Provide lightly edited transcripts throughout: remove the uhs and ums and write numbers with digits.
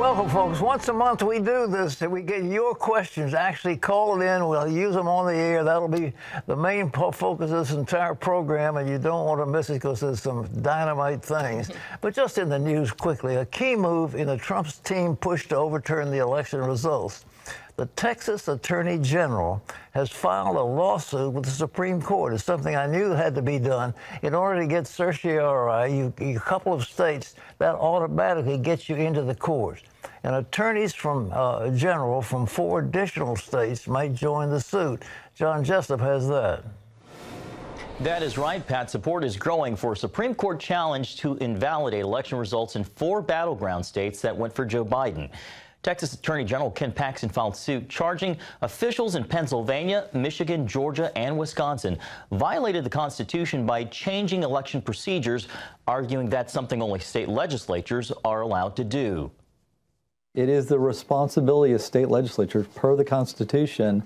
welcome, folks. Once a month we do this. We get your questions. Actually, call it in. We'll use them on the air. That'll be the main focus of this entire program, and you don't want to miss it because there's some dynamite things. But just in the news quickly, a key move in the Trump's team push to overturn the election results. The Texas Attorney General has filed a lawsuit with the Supreme Court. It's something I knew had to be done. In order to get certiorari, a couple of states, that automatically gets you into the court. And attorneys from general from 4 additional states might join the suit. John Jessup has that. That is right, Pat. Support is growing for a Supreme Court challenge to invalidate election results in 4 battleground states that went for Joe Biden. Texas Attorney General Ken Paxton filed suit charging officials in Pennsylvania, Michigan, Georgia, and Wisconsin violated the Constitution by changing election procedures, arguing that's something only state legislatures are allowed to do. It is the responsibility of state legislatures, per the Constitution,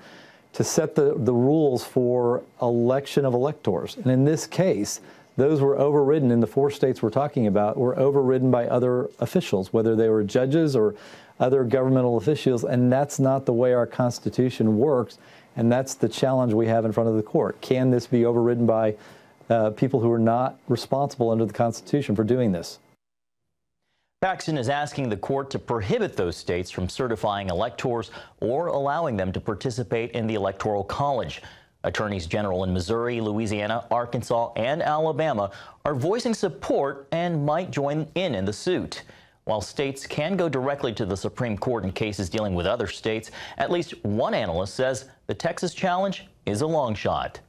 to set the rules for election of electors. And in this case, those were overridden in the 4 states we're talking about, were overridden by other officials, whether they were judges or other governmental officials, and that's not the way our Constitution works, and that's the challenge we have in front of the court. Can this be overridden by people who are not responsible under the Constitution for doing this? Paxton is asking the court to prohibit those states from certifying electors or allowing them to participate in the Electoral College. Attorneys general in Missouri, Louisiana, Arkansas, and Alabama are voicing support and might join in the suit. While states can go directly to the Supreme Court in cases dealing with other states, at least one analyst says the Texas challenge is a long shot.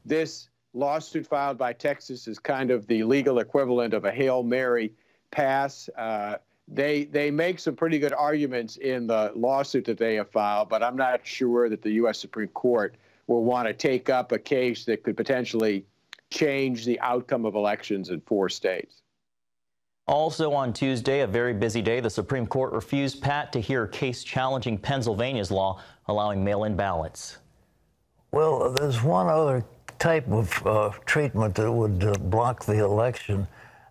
This lawsuit filed by Texas is kind of the legal equivalent of a Hail Mary pass. They make some pretty good arguments in the lawsuit that they have filed, but I'm not sure that the U.S. Supreme Court will want to take up a case that could potentially change the outcome of elections in 4 states. Also on Tuesday, a very busy day, the Supreme Court refused, Pat, to hear a case challenging Pennsylvania's law allowing mail-in ballots. Well, there's one other type of treatment that would block the election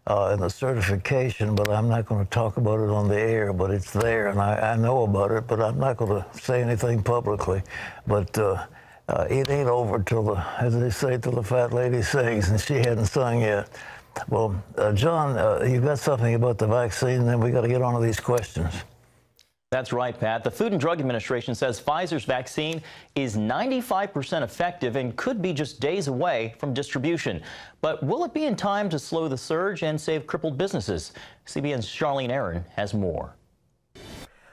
and the certification, but I'm not going to talk about it on the air, but it's there, and I know about it, but I'm not going to say anything publicly. But it ain't over till, as they say, till the fat lady sings, and she hadn't sung yet. Well, John, you've got something about the vaccine, and then we got to get on to these questions. That's right, Pat. The Food and Drug Administration says Pfizer's vaccine is 95% effective and could be just days away from distribution. But will it be in time to slow the surge and save crippled businesses? CBN's Charlene Aaron has more.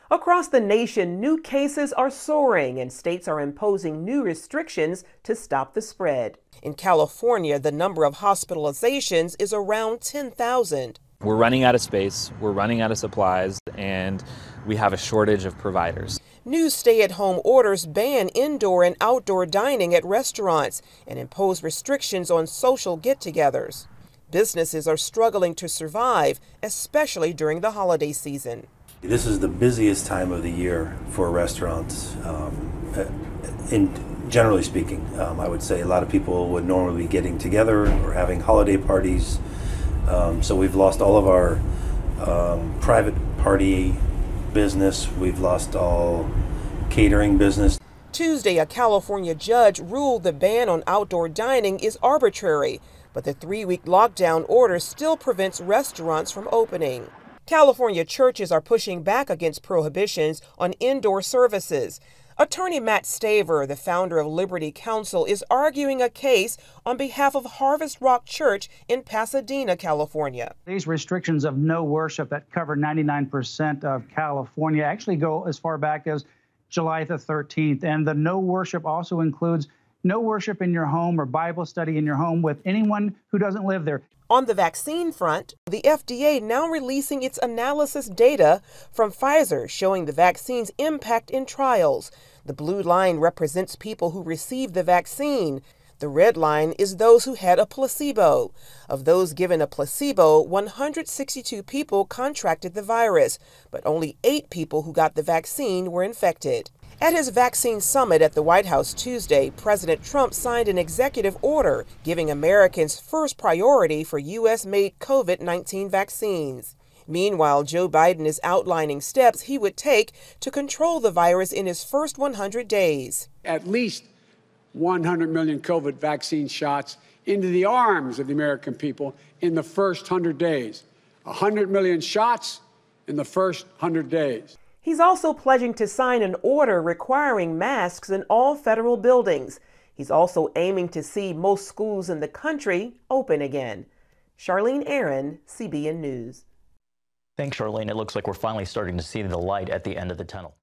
Across the nation, new cases are soaring and states are imposing new restrictions to stop the spread. In California, the number of hospitalizations is around 10,000. We're running out of space, we're running out of supplies, and we have a shortage of providers. New stay-at-home orders ban indoor and outdoor dining at restaurants and impose restrictions on social get-togethers. Businesses are struggling to survive, especially during the holiday season. This is the busiest time of the year for restaurants. Generally speaking, I would say a lot of people would normally be getting together or having holiday parties. So we've lost all of our private party business. We've lost all catering business. Tuesday, a California judge ruled the ban on outdoor dining is arbitrary, but the 3-week lockdown order still prevents restaurants from opening. California churches are pushing back against prohibitions on indoor services. Attorney Matt Staver, the founder of Liberty Counsel, is arguing a case on behalf of Harvest Rock Church in Pasadena, California. These restrictions of no worship that cover 99% of California actually go as far back as July the 13th. And the no worship also includes no worship in your home or Bible study in your home with anyone who doesn't live there. On the vaccine front, the FDA now releasing its analysis data from Pfizer showing the vaccine's impact in trials. The blue line represents people who received the vaccine. The red line is those who had a placebo. Of those given a placebo, 162 people contracted the virus, but only 8 people who got the vaccine were infected. At his vaccine summit at the White House Tuesday, President Trump signed an executive order giving Americans first priority for U.S.-made COVID-19 vaccines. Meanwhile, Joe Biden is outlining steps he would take to control the virus in his first 100 days. At least 100 million COVID vaccine shots into the arms of the American people in the first 100 days. 100 million shots in the first 100 days. He's also pledging to sign an order requiring masks in all federal buildings. He's also aiming to see most schools in the country open again. Charlene Aaron, CBN News. Thanks, Charlene. It looks like we're finally starting to see the light at the end of the tunnel.